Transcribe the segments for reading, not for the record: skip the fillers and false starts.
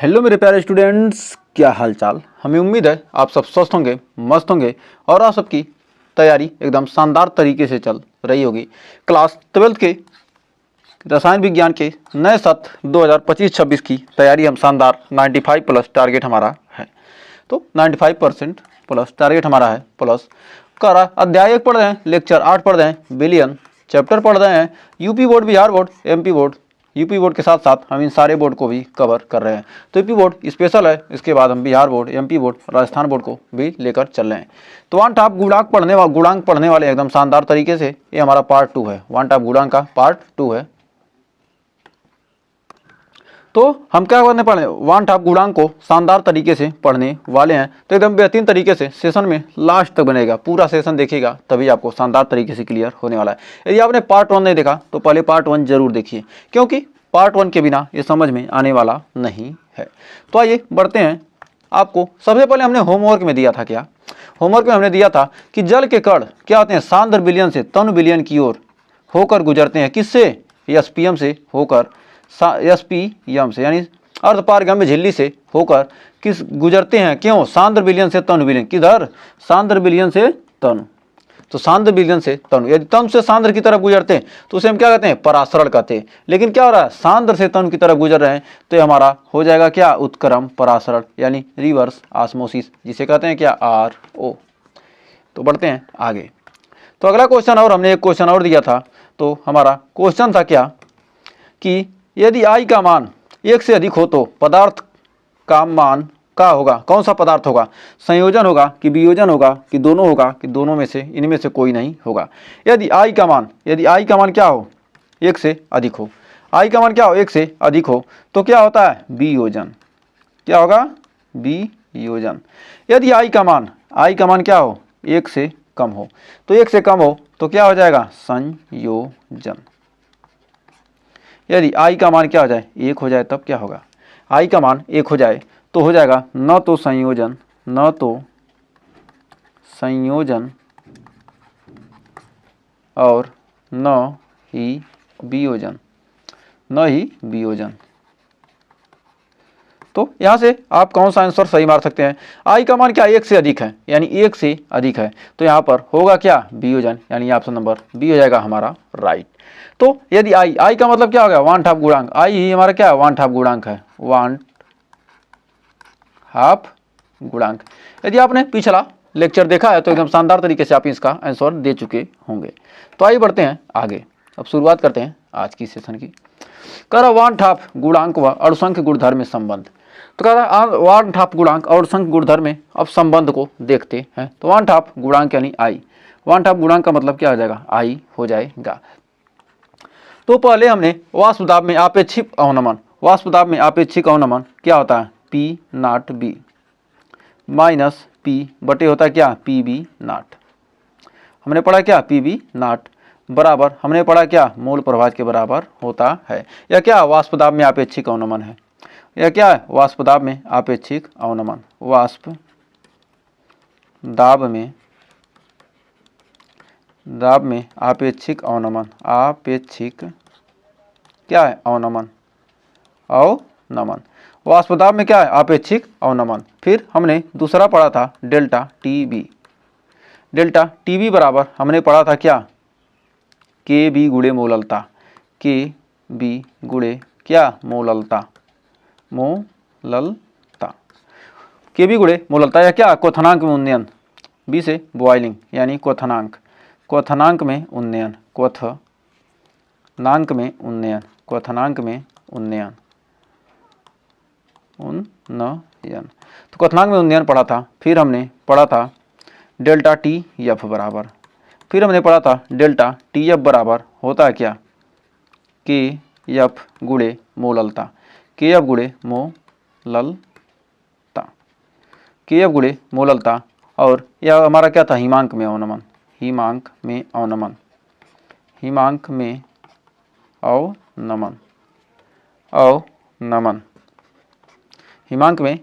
Hello मेरे प्यारे students, क्या हाल चाल। हमें उम्मीद है आप सब स्वस्थ होंगे, मस्त होंगे और आप सबकी तैयारी एकदम शानदार तरीके से चल रही होगी। क्लास 12th के रसायन विज्ञान के नए सत्र 2025-26 की तैयारी हम शानदार 95 प्लस टारगेट हमारा है। तो 95% प्लस टारगेट हमारा है। प्लस कर अध्याय 1 पढ़ रहे हैं, लेक्चर 8 पढ़ रहे हैं, बिलियन चैप्टर पढ़ रहे हैं, UP board, Bihar board, MP board. UP board के साथ साथ हम इन सारे बोर्ड को भी कवर कर रहे हैं। तो यूपी बोर्ड स्पेशल है, इसके बाद हम Bihar board, MP board, Rajasthan board को भी लेकर चल रहे हैं। तो वन टाप गुणांक पढ़ने वाले एकदम शानदार तरीके से। ये हमारा पार्ट 2 है, वन टाप गुणांक का पार्ट 2 है। तो हम क्या करने पढ़े, वन टाप गुणांक को शानदार तरीके से पढ़ने वाले हैं। तो एकदम बेहतरीन तरीके से सेशन में लास्ट तक बनेगा, पूरा सेशन देखिएगा तभी आपको शानदार तरीके से क्लियर होने वाला है। यदि आपने पार्ट 1 नहीं देखा तो पहले पार्ट 1 जरूर देखिए, क्योंकि पार्ट 1 के बिना ये समझ में आने वाला नहीं है। तो आइए बढ़ते हैं। आपको सबसे पहले हमने होमवर्क में दिया था, क्या होमवर्क में हमने दिया था कि जल के कण क्या होते हैं, सांद्र विलयन से तनु विलयन की ओर होकर गुजरते हैं। किससे? एसपीएम से होकर, एसपीएम से यानी अर्धपारगम्य झिल्ली से होकर किस गुजरते हैं, क्यों? सांद्र विलयन से तनु विलयन। किधर? सांद्र विलयन से तनु। तो सांद्र विलयन से तनु, यदि तनु से सांद्र की तरफ गुजरते हैं तो उसे हम क्या कहते हैं? परासरण कहते हैं। लेकिन क्या हो रहा है, सांद्र से तनु की तरफ गुजर रहे हैं तो ये हमारा हो जाएगा क्या? उत्क्रम परासरण यानी रिवर्स ऑस्मोसिस, जिसे कहते हैं क्या? आरओ। तो बढ़ते हैं आगे। तो अगला क्वेश्चन, और हमने एक क्वेश्चन और दिया था। तो हमारा क्वेश्चन था क्या कि यदि आई का मान 1 से अधिक हो तो पदार्थ का मान क्या होगा? कौन सा पदार्थ होगा? संयोजन होगा कि वियोजन होगा कि दोनों होगा कि दोनों में से इनमें से कोई नहीं होगा। यदि आई का मान क्या हो? 1 से अधिक हो। आई का मान क्या हो? 1 से अधिक हो तो क्या होता है? वियोजन। क्या होगा? वियोजन। यदि आई का मान क्या हो? 1 से कम हो। तो 1 से कम हो तो क्या हो जाएगा? संयोजन। यदि आई का मान क्या हो जाए? 1 हो जाए तब क्या होगा? आई का मान 1 हो जाए तो हो जाएगा न तो संयोजन और न ही वियोजन। तो यहाँ से आप कौन सा आंसर सही मार सकते हैं? आई का मान क्या? 1 से अधिक है, यानी 1 से अधिक है तो यहाँ पर होगा क्या? वियोजन, यानी ऑप्शन नंबर बी हो जाएगा हमारा राइट। तो यदि आई का मतलब क्या हो गया? वन हाफ गुणांक। आई ही हमारा क्या है? वन हाफ गुणांक है, वन हाफ गुणांक। यदि आपने पिछला लेक्चर देखा है तो एकदम शानदार तरीके से आप इसका आंसर दे चुके होंगे। तो आइए बढ़ते हैं आगे। अब शुरुआत करते हैं आज की सेशन की। कह रहा वन हाफ गुणांक व अणुसंख्य गुणधर्म में संबंध। तो कह रहा है वन हाफ गुणांक और संख्य गुणधर्म में अब संबंध को देखते हैं। तो वन हाफ गुणांक यानी आई, वन हाफ गुणांक का मतलब क्या हो जाएगा? आई हो जाएगा। तो पहले हमने वाष्प दाब में आपेक्षिक अवनमन क्या होता है? P not B minus P बटे होता है क्या? P B not. हमने पढ़ा क्या? पी बी नॉट बराबर हमने पढ़ा क्या? मूल प्रभाज के बराबर होता है। यह क्या? वाष्प दाब में आपेक्षिक अवनमन है। यह क्या है? वाष्प दाब में आपेक्षिक अवनमन। वाष्प दाब में आपेक्षिक अवनमन। आपेक्षिक क्या है? अवनमन। वाष्प दाब में क्या है? आपेक्षिक अवनमन। फिर हमने दूसरा पढ़ा था delta T B. Delta T B बराबर हमने पढ़ा था क्या? के बी गुणे मोललता। के बी गुणे क्या? मोललता। के बी गुणे मोललता या क्या? क्वथनांक में उन्नयन। बी से बॉइलिंग यानी क्वथनांक में उन्नयन। क्वथनांक में उन्नयन। तो क्वथनांक में उन्नयन पढ़ा था। फिर हमने पढ़ा था डेल्टा टी एफ बराबर। फिर हमने पढ़ा था डेल्टा टी एफ बराबर होता है क्या? के एफ गुणे मोललता। के एफ गुणे मोललता। और यह हमारा क्या था? हिमांक में अवनमन। हिमांक में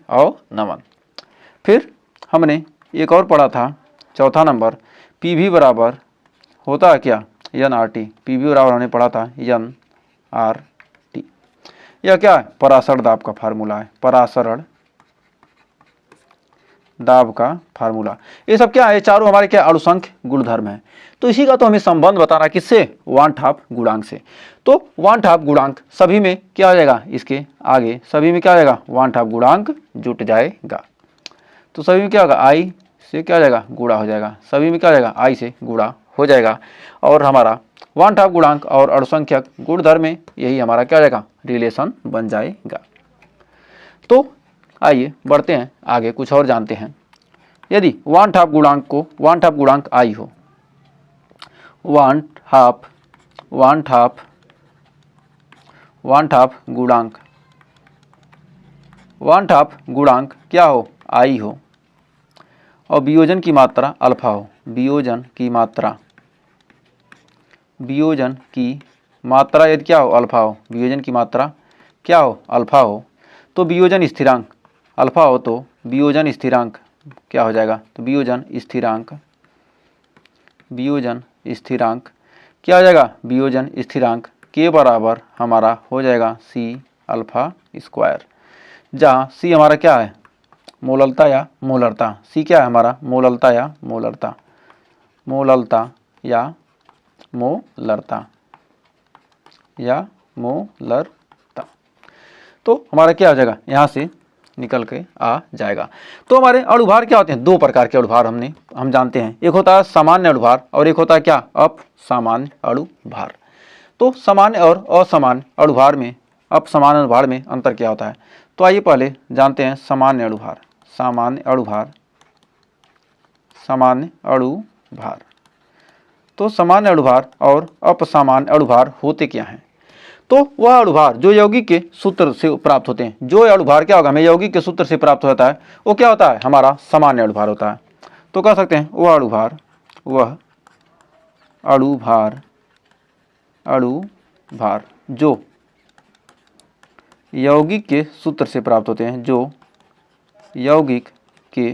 अवनमन। फिर हमने एक और पढ़ा था चौथा नंबर, पी वी बराबर होता है क्या? N R T. P V बराबर हमने पढ़ा था एन आर टी। यह क्या है, परासरण दाब का फार्मूला है, परासरण दाब का फार्मूला। ये सब क्या है, ये चारों हमारे क्या अणुसंख्य गुणधर्म है। तो इसी का तो हमें संबंध बताना किससे, वन हाफ गुणांक से। तो वन हाफ गुणांक सभी में क्या हो जाएगा, इसके आगे सभी में क्या हो जाएगा, वन हाफ गुणांक जुट जाएगा। तो सभी में क्या होगा, आई से क्या हो जाएगा, गुणा हो जाएगा, सभी में क्या हो जाएगा, आई से गुणा हो जाएगा। और हमारा वन हाफ गुणांक और अणुसंख्यक गुणधर्म में यही हमारा क्या हो जाएगा, रिलेशन बन जाएगा। तो आइए बढ़ते हैं आगे, कुछ और जानते हैं। यदि वन हाफ गुणांक को, वन हाफ गुणांक आई हो, वन हाफ गुणांक, वन हाफ गुणांक क्या हो, आई हो, और वियोजन की मात्रा अल्फा हो, वियोजन की मात्रा यदि क्या हो, अल्फा हो, वियोजन की मात्रा क्या हो, अल्फा हो, तो वियोजन स्थिरांक अल्फा हो, तो वियोजन स्थिरांक क्या हो जाएगा, तो वियोजन स्थिरांक क्या हो जाएगा, वियोजन स्थिरांक के बराबर हमारा हो जाएगा सी अल्फा स्क्वायर, जहाँ सी हमारा क्या है, मोललता या मोलरता, सी क्या है हमारा, मोललता या मोलरता, तो हमारा क्या हो जाएगा, यहाँ से निकल के आ जाएगा। तो हमारे अणुभार क्या होते हैं, दो प्रकार के अणुभार हम जानते हैं, एक होता है सामान्य अणुभार और एक होता है क्या, अपसामान्य अणुभार। तो सामान्य और असामान्य अणुभार में, अपसामान्य अणुभार में अंतर क्या होता है। तो आइए पहले जानते हैं सामान्य अणुभार। तो सामान्य अणुभार और अपसामान्य अणुभार होते क्या हैं। तो वह अणुभार जो यौगिक के सूत्र से प्राप्त होते हैं, जो अणुभार क्या होगा, हमें यौगिक के सूत्र से प्राप्त होता है, वो क्या होता है, हमारा सामान्य अणुभार होता है। तो कह सकते हैं वह अणुभार जो यौगिक के सूत्र से प्राप्त होते हैं, जो यौगिक के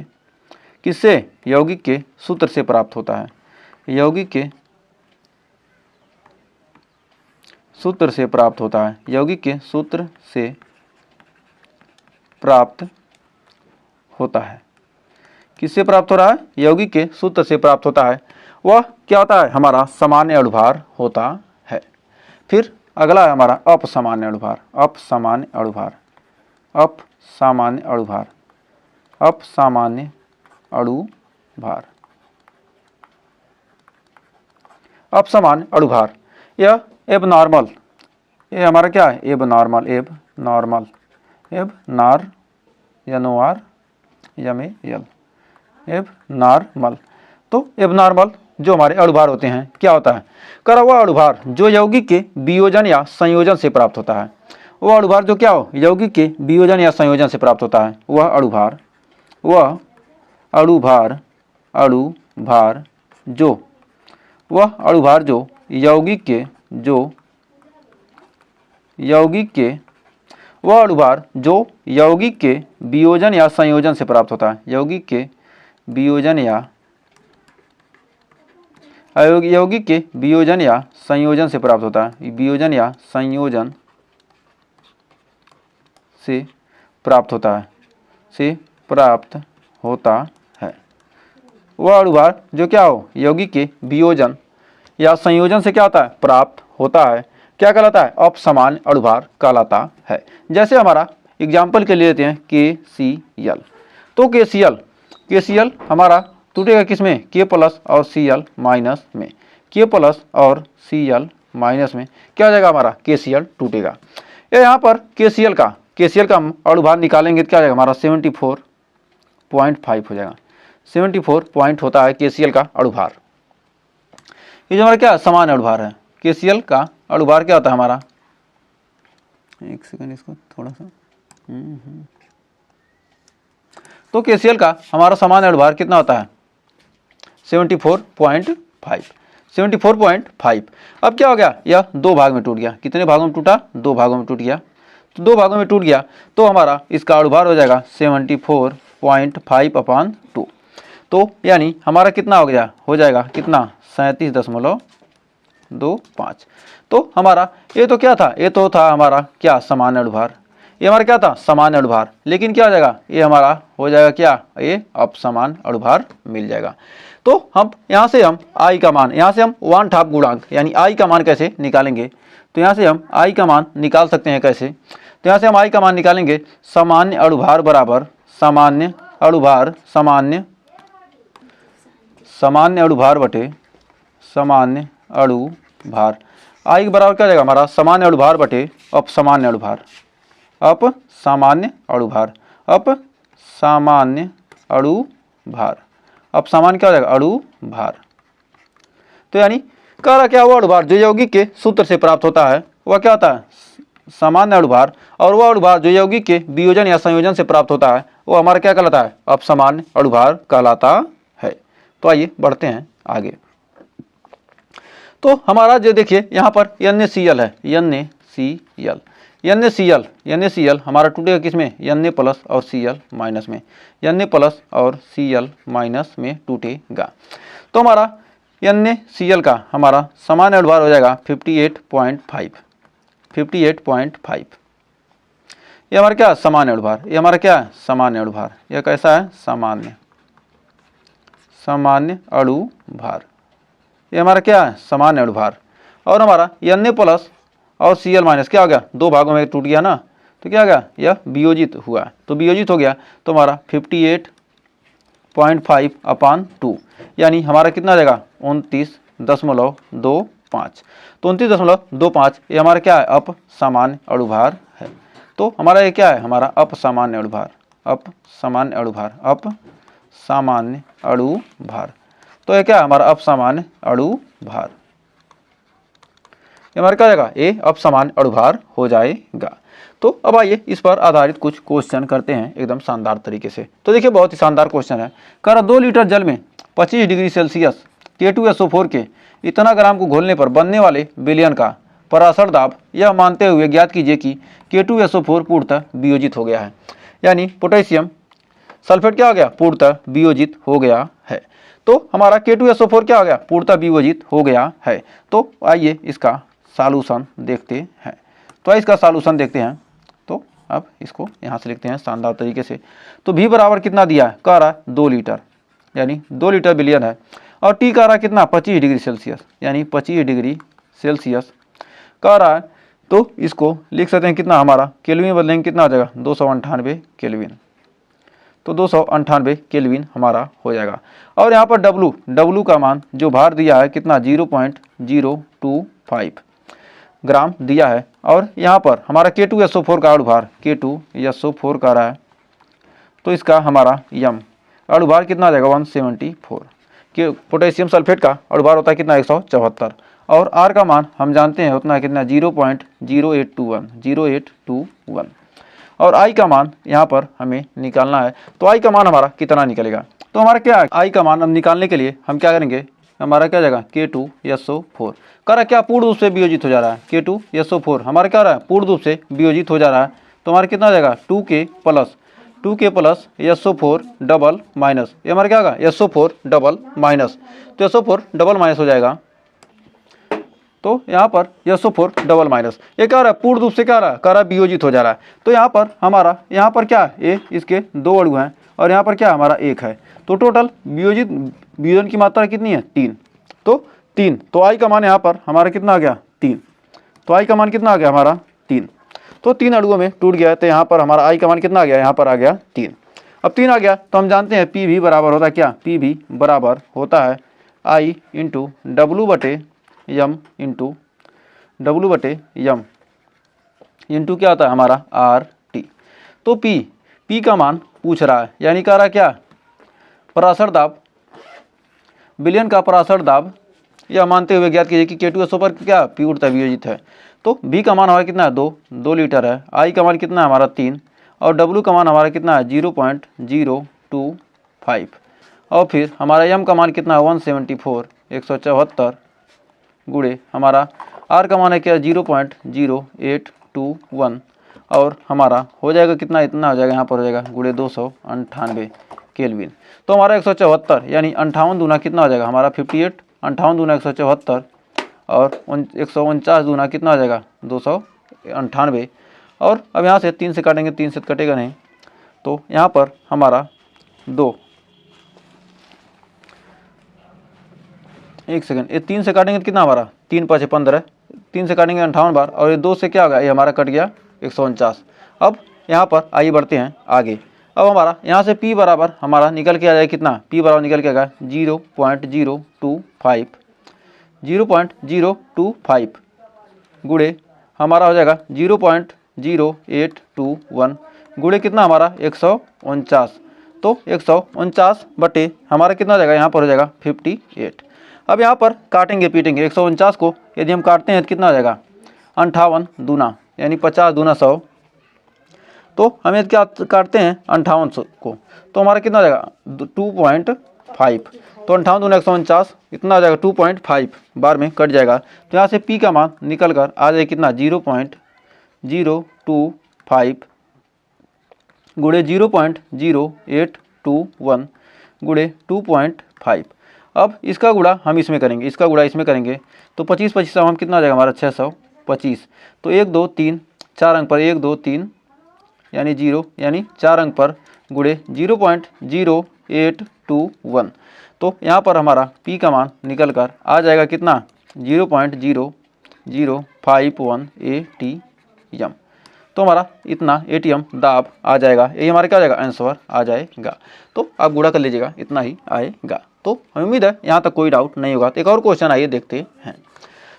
किससे, यौगिक के सूत्र से प्राप्त होता है, यौगिक के सूत्र से प्राप्त होता है, यौगिक के सूत्र से प्राप्त होता है। किससे प्राप्त हो रहा है, यौगिक के सूत्र से प्राप्त होता है, वह क्या होता है, हमारा सामान्य अणुभार होता है। फिर अगला है हमारा अपसामान्य अणुभार। अपसामान्य अणुभार, यह एबनॉर्मल, ये हमारा क्या है, एबनॉर्मल, एबनॉर्मल। तो एबनॉर्मल जो हमारे अणुभार होते हैं, क्या होता है, करा हुआ अणुभार जो यौगिक के वियोजन या संयोजन से प्राप्त होता है, वह अणुभार जो क्या हो, यौगिक के वियोजन या संयोजन से प्राप्त होता है, वह अणुभार जो यौगिक के वियोजन या संयोजन से प्राप्त होता है, यौगिक के वियोजन या संयोजन से प्राप्त होता है, वियोजन या संयोजन से प्राप्त होता है, वह अणुभार जो क्या हो, यौगिक के वियोजन या संयोजन से क्या होता है, प्राप्त होता है, क्या कहलाता है, अपसामान्य अणुभार कहलाता है। जैसे हमारा एग्जाम्पल के लिए लेते हैं KCl। तो KCl हमारा टूटेगा किसमें, K+ और Cl- में, K+ और Cl- में क्या हो जाएगा, हमारा KCl टूटेगा। यहाँ पर KCl का अणुभार निकालेंगे तो क्या हो जाएगा, हमारा 74.5 हो जाएगा। 74 पॉइंट होता है KCl का अणुभार। ये जो हमारा क्या सामान्य अणुभार है, KCl का अणुभार क्या होता है हमारा, एक सेकंड इसको थोड़ा सा, तो KCl का हमारा सामान्य अणुभार कितना होता है, 74.5। अब क्या हो गया, यह दो भाग में टूट गया, कितने भागों में टूटा, दो भागों में टूट गया। तो दो भागों में टूट गया तो हमारा इसका अणुभार हो जाएगा 74.5/2। तो यानी हमारा कितना हो गया, हो जाएगा कितना, 37.5 0.25। तो हमारा ये तो क्या था, ये तो था हमारा क्या सामान्य अणुभार, ये हमारा क्या था सामान्य अणुभार, लेकिन क्या हो जाएगा ये हमारा हो जाएगा क्या, ये अपसमान अणुभार मिल जाएगा। तो हम यहाँ से हम आई का मान, यहाँ से हम 1/2 गुणांक यानी आई का मान कैसे निकालेंगे, तो यहाँ से हम आई का मान निकाल सकते हैं कैसे, तो यहाँ से हम आई का मान निकालेंगे सामान्य अणुभार बराबर सामान्य अणुभार सामान्य अणुभार बटे सामान्य अणुभार। आई के बराबर क्या हो जाएगा हमारा सामान्य अणुभार बटे अपसामान्य अणुभार, अपसामान्य अणुभार, अपसामान्य अणुभार, अपसामान्य क्या हो जाएगा अणुभार। तो यानी कह रहा क्या हुआ अणुभार जो यौगिक के सूत्र से प्राप्त होता है वह क्या होता है सामान्य अणुभार, और वह अणुभार जो यौगिक के वियोजन या संयोजन से प्राप्त होता है वो हमारा क्या कहलाता है अपसामान्य अणुभार कहलाता है। तो आइए बढ़ते हैं आगे। तो हमारा जो देखिए यहाँ पर NaCl है, NaCl हमारा टूटेगा किस में Na प्लस और Cl माइनस में, Na प्लस और Cl माइनस में टूटेगा। तो हमारा NaCl का हमारा सामान्य अणुभार हो जाएगा 58.5। ये हमारा क्या सामान्य अणुभार, ये हमारा क्या है सामान्य अणुभार, यह कैसा है सामान्य अणुभार, ये हमारा क्या है सामान्य अणुभार। और हमारा Na प्लस और Cl माइनस क्या हो गया दो भागों में टूट गया ना, तो क्या हो गया यह वियोजित हुआ, तो वियोजित हो गया तो हमारा 58.5/2 यानी हमारा कितना आ जाएगा 29.25। तो 29.25 ये हमारा क्या है अपसामान्य अणुभार है। तो हमारा ये क्या है हमारा अपसामान्य अणुभार, अपसामान्य अणुभार। तो ये क्या है हमारा अपसामान्य अणुभार, ये हमारा क्या हो जाएगा ये अपसामान्य अणुभार हो जाएगा। तो अब आइए इस पर आधारित कुछ क्वेश्चन करते हैं एकदम शानदार तरीके से। तो देखिए बहुत ही शानदार क्वेश्चन है, कह रहा 2 लीटर जल में 25 डिग्री सेल्सियस K2SO4 के इतना ग्राम को घोलने पर बनने वाले विलयन का परासर दाब यह मानते हुए ज्ञात कीजिए कि K2SO4 पूर्णतः वियोजित हो गया है। यानी पोटेशियम सल्फेट क्या हो गया पूर्णतः वियोजित हो गया है। तो हमारा K2SO4 क्या हो गया पूर्णतः वियोजित हो गया है। तो आइए इसका सॉल्यूशन देखते हैं। तो इसका सॉल्यूशन देखते हैं। तो अब इसको यहाँ से लिखते हैं शानदार तरीके से। तो V बराबर कितना दिया है, कह रहा है 2 लीटर यानी 2 लीटर बिलियन है, और T कह रहा है कितना 25 डिग्री सेल्सियस यानी 25 डिग्री सेल्सियस कह रहा है। तो इसको लिख सकते हैं कितना हमारा केल्विन बदलेंगे कितना आ जाएगा 298 केल्विन। तो 298 केल्विन हमारा हो जाएगा। और यहाँ पर W का मान जो भार दिया है कितना 0.025 ग्राम दिया है। और यहाँ पर हमारा K2SO4 का अणुभार K2SO4 का रहा है, तो इसका हमारा यम अणुभार कितना आ जाएगा 174 कि पोटेशियम सल्फेट का अणुभार होता है कितना 174, और R का मान हम जानते हैं उतना कितना 0.0821 और I का मान यहाँ पर हमें निकालना है। तो I का मान हमारा कितना निकलेगा, तो हमारा क्या है I का मान हम निकालने के लिए हम क्या करेंगे, हमारा क्या जाएगा K2SO4 कह रहा है क्या पूर्ण रूप से वियोजित हो जा रहा है, K2SO4 हमारा क्या रहा है पूर्ण रूप से वियोजित हो जा रहा है। तो हमारा कितना जाएगा 2K plus SO4 double minus, ये हमारा क्या होगा SO4 डबल माइनस, तो SO4 डबल माइनस हो जाएगा। तो यहाँ पर SO4 डबल माइनस ये क्या रहा है पूर्ण रूप से क्या रहा है, कह रहा है वियोजित हो जा रहा है। तो यहाँ पर हमारा यहाँ पर क्या है ये इसके 2 अणु हैं और यहाँ पर क्या हमारा 1 है। तो टोटल वियोजन की मात्रा कितनी है 3, तो 3। तो I का मान यहाँ पर हमारा कितना आ गया 3, तो I का मान कितना आ गया हमारा 3। तो 3 अणुओं में टूट गया, तो यहाँ पर हमारा I का मान कितना आ गया, यहाँ पर आ गया 3। अब 3 आ गया तो हम जानते हैं PV बराबर होता है क्या, PV बराबर होता है I इंटू W बटे यम इंटू क्या होता है हमारा RT। तो P का मान पूछ रहा है, यानी कह रहा है क्या परासर दाब विलयन का परासर दाब यह मानते हुए ज्ञात कीजिए कि K2SO4 क्या पूर्णतः वियोजित है। तो V का मान हमारा कितना है 2 लीटर है, I का मान कितना है हमारा 3 और W का मान हमारा कितना है 0.025 और फिर हमारा M का मान कितना है 174 गुणे हमारा R का मान है क्या 0.0821 और हमारा हो जाएगा कितना, इतना हो जाएगा यहाँ पर हो जाएगा गुणे 298 केल्विन। तो हमारा 174 यानी 58 दूना कितना हो जाएगा हमारा 58, 58 दूना 174 और 149 दूना कितना आ जाएगा 298। और अब यहाँ से 3 से काटेंगे, 3 से कटेगा नहीं, तो यहाँ पर हमारा 2, एक सेकंड, ये 3 से काटेंगे तो कितना हमारा 3 5 15, 3 से काटेंगे 58 बार, और ये 2 से क्या होगा, ये हमारा कट गया 149। अब यहाँ पर आइए बढ़ते हैं आगे। अब हमारा यहाँ से P बराबर हमारा निकल के आ जाएगा कितना, P बराबर निकल के आएगा 0.025, 0.025 गुणे हमारा हो जाएगा 0.0821 गुणे कितना हमारा 149। तो 149 बटे हमारा कितना हो जाएगा, यहाँ पर हो जाएगा 58। अब यहाँ पर काटेंगे पीटेंगे 149 को, यदि हम काटते हैं तो कितना हो जाएगा 58 दूना यानी 50 दूना 100। तो हम यदि क्या काटते हैं 58 को, तो हमारा कितना हो जाएगा 2.5। तो 58 दूना 149, इतना आ जाएगा 2.5 बार में कट जाएगा। तो यहाँ से P का मान निकल कर आ जाएगा कितना 0.025 गुणे 0.0821 गुणे 2.5। अब इसका गुणा हम इसमें करेंगे, इसका गुणा इसमें करेंगे, तो 25 25 हम कितना आ जाएगा हमारा 625। तो 1 2 3 4 अंक पर 1 2 3 यानी 0 यानी 4 अंक पर गुणे 0.0821। तो यहाँ पर हमारा P का मान निकल कर आ जाएगा कितना 0.0051 ATM। तो हमारा इतना ATM दाब आ जाएगा, यही हमारा क्या आ जाएगा आंसर आ जाएगा। तो आप गुणा कर लीजिएगा, इतना ही आएगा। तो हमें उम्मीद है यहाँ तक कोई डाउट नहीं होगा। तो एक और क्वेश्चन आइए देखते हैं।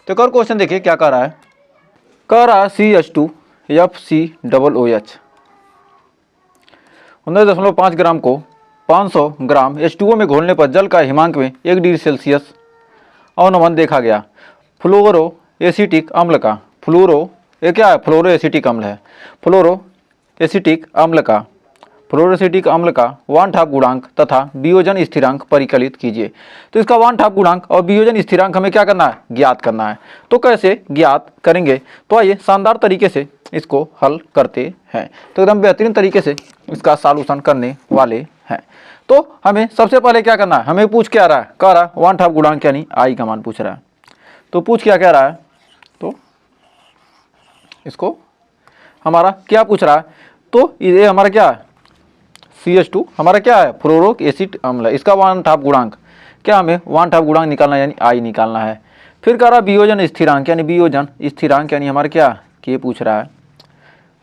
तो एक और क्वेश्चन देखिए क्या कह रहा है, कह रहा है CH2FCOOH 19.5 ग्राम को 500 ग्राम H2O में घोलने पर जल का हिमांक में 1 डिग्री सेल्सियस अवनमन देखा गया। फ्लोरो एसिटिक अम्ल का, फ्लोरो ये क्या है, फ्लोरो एसिटिक अम्ल है, फ्लोरो एसिटिक अम्ल का, फ्लोरोएसिटिक अम्ल का 1/2 गुणांक तथा वियोजन स्थिरांक परिकलित कीजिए। तो इसका 1/2 गुणांक और वियोजन स्थिरांक हमें क्या करना है, ज्ञात करना है। तो कैसे ज्ञात करेंगे, तो आइए शानदार तरीके से इसको हल करते हैं। तो एकदम बेहतरीन तरीके से इसका सॉल्यूशन करने वाले हैं। तो हमें सबसे पहले क्या करना है, हमें पूछ क्या रहा है, कह रहा है 1/2 गुणांक यानी आई का मान पूछ रहा है। तो पूछ क्या कह रहा है, तो इसको हमारा क्या पूछ रहा है, तो ये हमारा क्या है CH2 हमारा क्या है फ्लोरिक एसिड अम्ल है, इसका 1/2 गुणांक क्या हमें 1/2 गुणांक निकालना है यानी आई निकालना है। फिर कह रहा वियोजन स्थिरांक यानी वियोजन स्थिरांक यानी हमारा क्या के पूछ रहा है,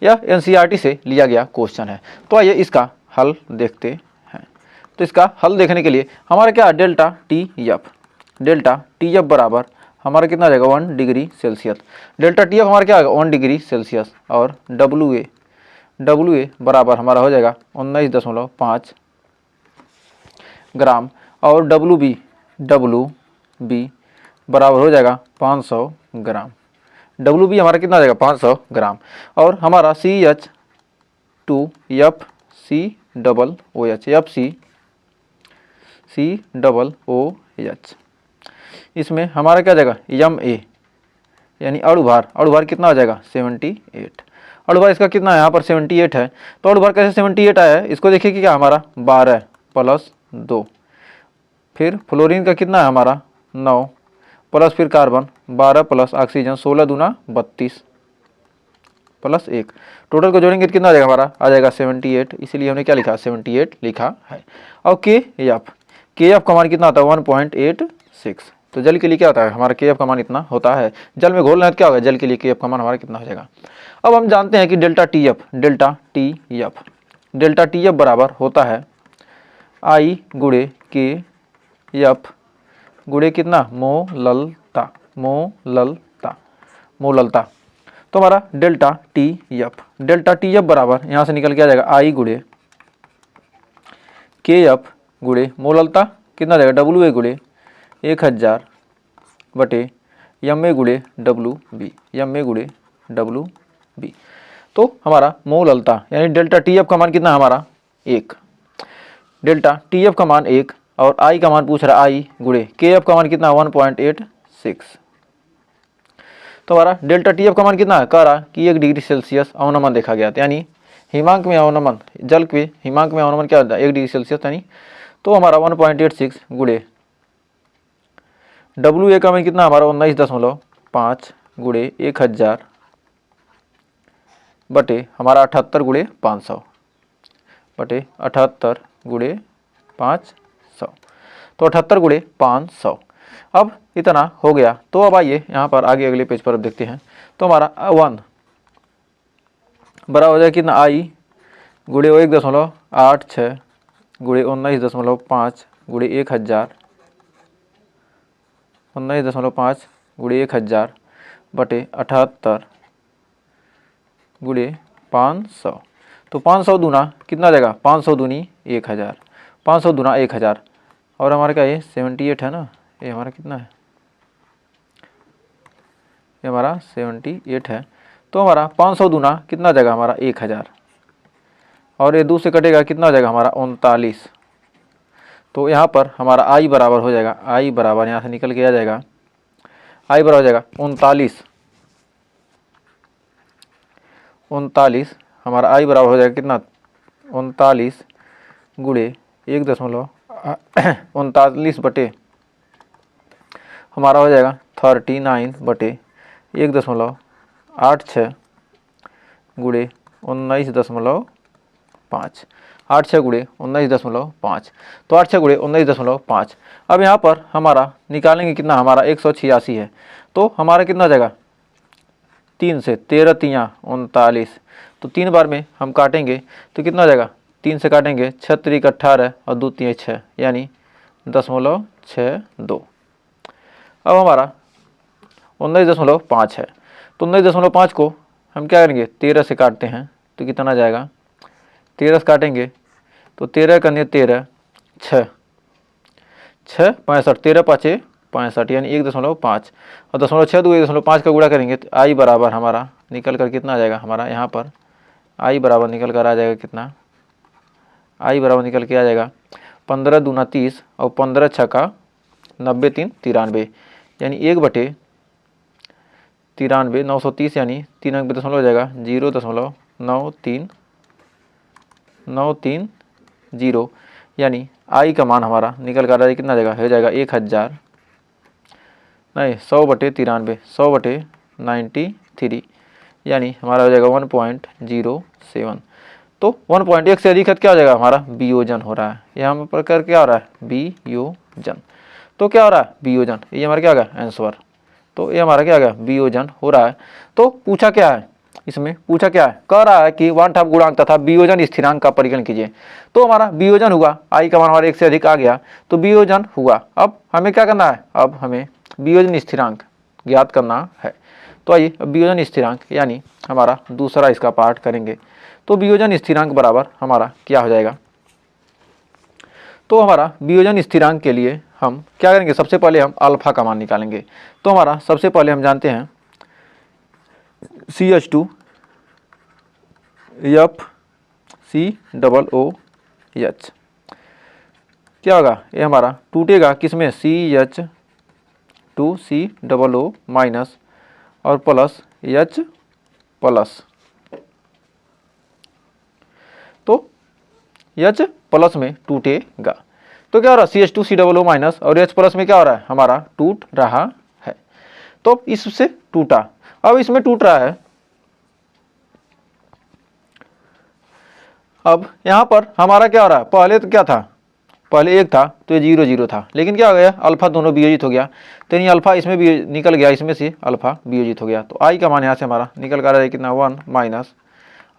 यह NCERT से लिया गया क्वेश्चन है। तो आइए इसका हल देखते हैं। तो इसका हल देखने के लिए हमारा क्या डेल्टा TF बराबर हमारा कितना आ जाएगा 1 डिग्री सेल्सियस। डेल्टा TF हमारा क्या आएगा 1 डिग्री सेल्सियस, और WA बराबर हमारा हो जाएगा 19.5 ग्राम, और WB बराबर हो जाएगा 500 ग्राम। WB हमारा कितना आ जाएगा 500 ग्राम। और हमारा CH2FCOOH इसमें हमारा क्या जाएगा MA यानी अणुभार कितना आ जाएगा 78। अणुभार इसका कितना है यहाँ पर 78 है। तो अणुभार कैसे 78 आया है, इसको देखिए कि क्या हमारा 12 प्लस 2, फिर फ्लोरीन का कितना है हमारा 9 प्लस फिर कार्बन 12 प्लस ऑक्सीजन 16 दूना 32 प्लस 1, टोटल को जोड़ेंगे तो कितना आ जाएगा हमारा आ जाएगा 78। इसीलिए हमने क्या लिखा 78 लिखा है। और KF का मान कितना होता है 1.86। तो जल के लिए क्या होता है हमारा KF का मान इतना होता है। जल में घोलना है तो क्या होगा, जल के लिए KF का मान हमारा कितना हो जाएगा। अब हम जानते हैं कि डेल्टा TF बराबर होता है I गुणे KF गुणे कितना मोललता। तो हमारा डेल्टा TF बराबर यहाँ से निकल के आ जाएगा I गुणे KF गुणे मोललता कितना जाएगा WA गुणे 1000 बटे MA गुणे WB। तो हमारा मोललता यानी डेल्टा TF का मान कितना है हमारा 1, डेल्टा TF का मान 1 और I का मान पूछ रहा है I गुणे KF का मान कितना 1.86। तो हमारा डेल्टा TF का मान कितना है, कह रहा कि 1 डिग्री सेल्सियस अवनमन देखा गया था, यानी हिमांक में अवनमन, जल के हिमांक में अवनमन क्या होता है 1 डिग्री सेल्सियस यानी। तो हमारा 1.86 गुणे डब्ल्यू ए का मान कितना हमारा 19.5 गुणे 1000 बटे हमारा 78 गुणे 500 बटे 78 गुणे 500, तो 78 गुणे 500। अब इतना हो गया। तो अब आइए यहाँ पर आगे अगले पेज पर अब देखते हैं। तो हमारा 1 बराबर हो जाए कितना, आई गुणे 1.86 गुणे 19.5 गुणे 1000, 19.5 गुणे 1000 बटे 78 गुणे 500। तो 500 दूना कितना जाएगा, 500 दूनी 1000, 500 दूना 1000, और हमारा क्या ये 78 है ना, ये हमारा कितना है, ये हमारा 78 है। तो हमारा 500 दूना कितना जाएगा हमारा 1000, और ये 2 से कटेगा कितना हो जाएगा हमारा 39। तो यहाँ पर हमारा आई बराबर हो जाएगा, आई बराबर यहाँ से निकल के आ जाएगा, आई बराबर हो जाएगा 39 हमारा आई बराबर हो जाएगा कितना, 39 गुणे 1.39 बटे हमारा हो जाएगा 39 बटे 1.86 गुणे 19.5, 86 गुणे 19.5, तो 86 गुणे 19.5। अब यहाँ पर हमारा निकालेंगे कितना, हमारा 186 है। तो हमारा कितना हो जाएगा, 3 से 13 तियाँ 39, तो 3 बार में हम काटेंगे तो कितना हो जाएगा, 3 से काटेंगे 6 3 18 और 2 3 6 यानी 0.62। अब हमारा 19.5 है, तो 19.5 को हम क्या करेंगे 13 से काटते हैं तो कितना जाएगा, 13 से काटेंगे तो 13 करने 13 6 6 65, 13 5 65 यानी 1.5 और 0.6 2 1.5 का गुणा करेंगे तो आई बराबर हमारा निकल कर कितना आ जाएगा, हमारा यहाँ पर आई बराबर निकल कर आ जाएगा कितना, आई बराबर निकल के आ जाएगा 15 दूना 30 और 15 छक्का 90 3 93 यानी 1/93 930 यानी 3 अंक पे दशमलव हो जाएगा 0.93930 यानी आई का मान हमारा निकल कर आ जाएगा कितना जाएगा, हो जाएगा 1000 नहीं 100/93 100/93 यानी हमारा हो जाएगा 1.07। तो 1.1 से अधिक क्या हो जाएगा, हमारा वियोजन हो रहा है। यहाँ पर कर क्या हो रहा है, वियोजन। तो क्या हो रहा है, वियोजन। ये हमारा क्या आ गया आंसर। तो ये हमारा क्या आ गया, वियोजन हो रहा है। तो पूछा क्या है, इसमें पूछा क्या है, कह रहा है कि 1/2 गुणांक तथा वियोजन स्थिरांक का परिगणन कीजिए। तो हमारा वियोजन हुआ, आई का मान हमारा 1 से अधिक आ गया तो वियोजन हुआ। अब हमें क्या करना है, अब हमें वियोजन स्थिरांक ज्ञात करना है। तो आइए अब वियोजन स्थिरांक यानी हमारा दूसरा इसका पार्ट करेंगे। तो वियोजन स्थिरांक बराबर हमारा क्या हो जाएगा, तो हमारा वियोजन स्थिरांक के लिए हम क्या करेंगे, सबसे पहले हम अल्फा का मान निकालेंगे। तो हमारा सबसे पहले हम जानते हैं CH2 FCOOH क्या होगा, ये हमारा टूटेगा किसमें, CH2COO माइनस और प्लस H प्लस। तो H प्लस में टूटेगा तो क्या हो रहा है, CH2COO माइनस और H प्लस में क्या हो रहा है, हमारा टूट रहा है। तो इससे टूटा, अब इसमें टूट रहा है। अब यहाँ पर हमारा क्या हो रहा है, पहले तो क्या था, पहले 1 था तो ये 0 0 था, लेकिन क्या हो गया, अल्फा दोनों वियोजित हो गया तो ये अल्फा इसमें भी निकल गया, इसमें से अल्फा वियोजित हो गया। तो आई का मान यहाँ से हमारा निकल कर आ रहा है कितना, 1 माइनस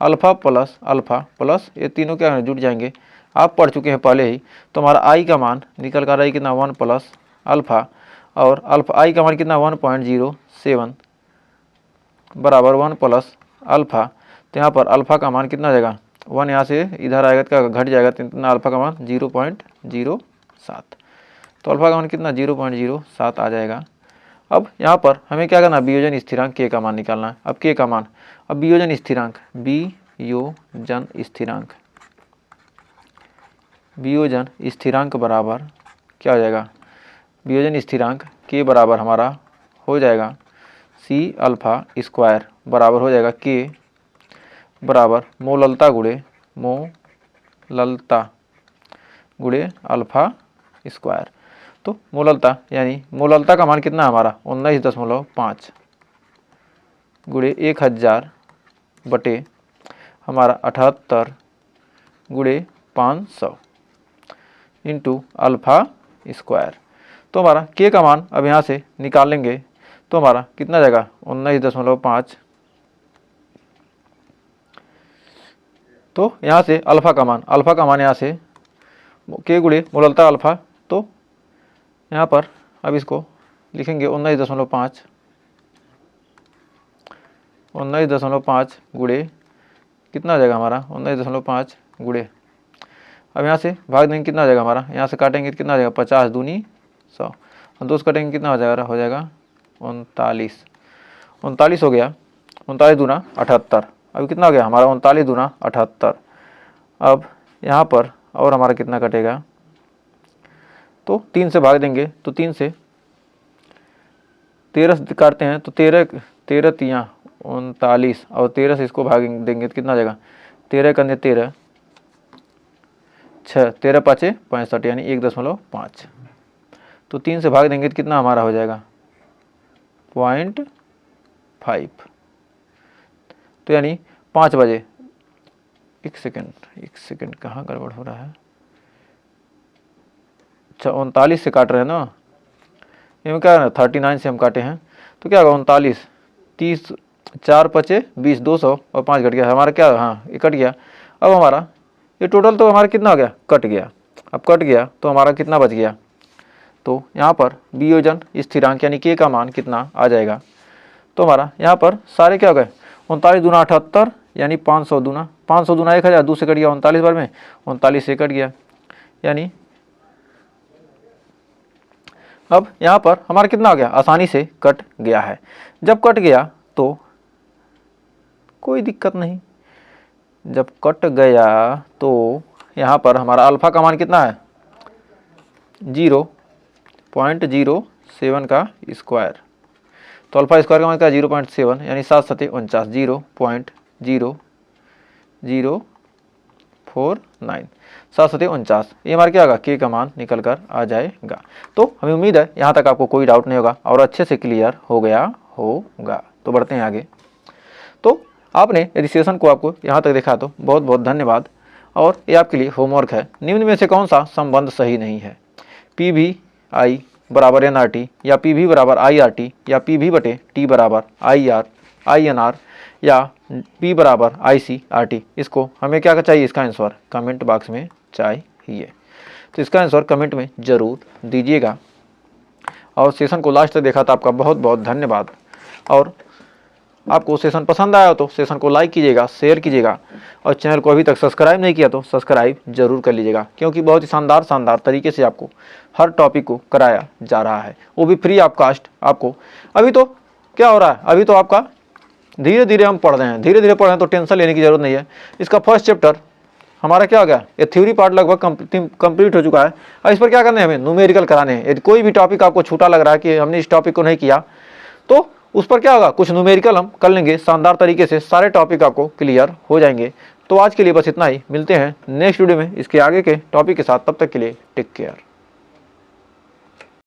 अल्फा प्लस ये तीनों क्या जुट जाएंगे, आप पढ़ चुके हैं पहले ही। तो हमारा आई का मान निकल कर आ रहा है कितना, 1 प्लस अल्फा और अल्फा आई का मान कितना 1.07 बराबर 1 प्लस अल्फा। तो यहाँ पर अल्फा का मान कितना जाएगा, 1 यहाँ से इधर आएगा तो क्या घट जाएगा, तो इतना अल्फा का मान 0.07। तो अल्फा का मान कितना 0.07 आ जाएगा। अब यहाँ पर हमें क्या करना, वियोजन स्थिरांक के का मान निकालना है। अब के का मान, अब वियोजन स्थिरांक, वियोजन स्थिरांक बराबर क्या हो जाएगा, वियोजन स्थिरांक के बराबर हमारा हो जाएगा C अल्फा स्क्वायर बराबर हो जाएगा के बराबर मोललता गुणे अल्फा स्क्वायर। तो मोललता यानी मोललता का मान कितना है हमारा 19.5 गुणे 1000 बटे हमारा 78 गुणे 500 इंटू अल्फा स्क्वायर। तो हमारा के का मान अब यहाँ से निकाल लेंगे तो हमारा कितना जाएगा 19.5। तो यहाँ से अल्फ़ा का मान यहाँ से के गुणे मोललता अल्फ़ा, तो यहाँ पर अब इसको लिखेंगे 19.5 गुणे कितना आ जाएगा हमारा 19.5 गुणे, अब यहाँ से भाग देंगे कितना आ जाएगा हमारा, यहाँ से काटेंगे तो कितना आ जाएगा 50 दूनी 100 और 2 कटेंगे कितना हो जाएगा 39 हो गया, 39 दूना 78। अभी कितना हो गया हमारा 39 दूना 78। अब यहाँ पर और हमारा कितना कटेगा, तो 3 से भाग देंगे तो 3 से 13 काटते हैं तो 13 3 39 और 13 से इसको भाग देंगे तो कितना आ जाएगा 13 कन्या 13 6 13 5 65 यानी 1.5। तो 3 से भाग देंगे तो कितना हमारा हो जाएगा 0.5। तो यानी 5 बजे, एक सेकंड कहाँ गड़बड़ हो रहा है, अच्छा 39 से काट रहे हैं ना, ये क्या है 39 से हम काटे हैं तो क्या होगा 39 30 4 5 20 200 और 5 घट गया हमारा, क्या हाँ ये कट गया। अब हमारा ये टोटल तो हमारा कितना हो गया कट गया, अब कट गया तो हमारा कितना बच गया, तो यहाँ पर वियोजन स्थिरांक यानी के का मान कितना आ जाएगा, तो हमारा यहाँ पर सारे क्या हो गए 39 दूना 78 यानी 500 दूना 1000 2 से कट गया 39 बार में 39 से कट गया, यानी अब यहाँ पर हमारा कितना हो गया आसानी से कट गया है। जब कट गया तो कोई दिक्कत नहीं, जब कट गया तो यहाँ पर हमारा अल्फ़ा का मान कितना है 0.07 का स्क्वायर, तो अल्फ़ा स्क्वायर का मान क्या 0.7 यानी 7 7 49 0.0049 7 7 49, ये हमारा क्या होगा के का मान निकल कर आ जाएगा। तो हमें उम्मीद है यहाँ तक आपको कोई डाउट नहीं होगा और अच्छे से क्लियर हो गया होगा। तो बढ़ते हैं आगे। तो आपने यदि सेशन को आपको यहाँ तक देखा तो बहुत बहुत धन्यवाद, और ये आपके लिए होमवर्क है। निम्न में से कौन सा संबंध सही नहीं है, PVI बराबर NRT या PV बराबर IRT या PV बटे T बराबर INR या P बराबर ICRT। इसको हमें क्या चाहिए, इसका आंसर कमेंट बॉक्स में चाहिए। तो इसका आंसर कमेंट में ज़रूर दीजिएगा। और सेशन को लास्ट तक देखा तो आपका बहुत बहुत धन्यवाद। और आपको सेशन पसंद आया तो सेशन को लाइक कीजिएगा, शेयर कीजिएगा, और चैनल को अभी तक सब्सक्राइब नहीं किया तो सब्सक्राइब जरूर कर लीजिएगा, क्योंकि बहुत ही शानदार तरीके से आपको हर टॉपिक को कराया जा रहा है, वो भी फ्री ऑफ कास्ट आपको। अभी तो क्या हो रहा है, अभी तो आपका धीरे धीरे हम पढ़ रहे हैं, तो टेंशन लेने की जरूरत नहीं है। इसका फर्स्ट चैप्टर हमारा क्या हो गया, ये थ्योरी पार्ट लगभग कंप्लीट हो चुका है। और इस पर क्या करना है, हमें न्यूमेरिकल कराने हैं। यदि कोई भी टॉपिक आपको छूटा लग रहा है कि हमने इस टॉपिक को नहीं किया, तो उस पर क्या होगा, कुछ न्यूमेरिकल हम कर लेंगे, शानदार तरीके से सारे टॉपिक आपको क्लियर हो जाएंगे। तो आज के लिए बस इतना ही, मिलते हैं नेक्स्ट वीडियो में इसके आगे के टॉपिक के साथ। तब तक के लिए टेक केयर।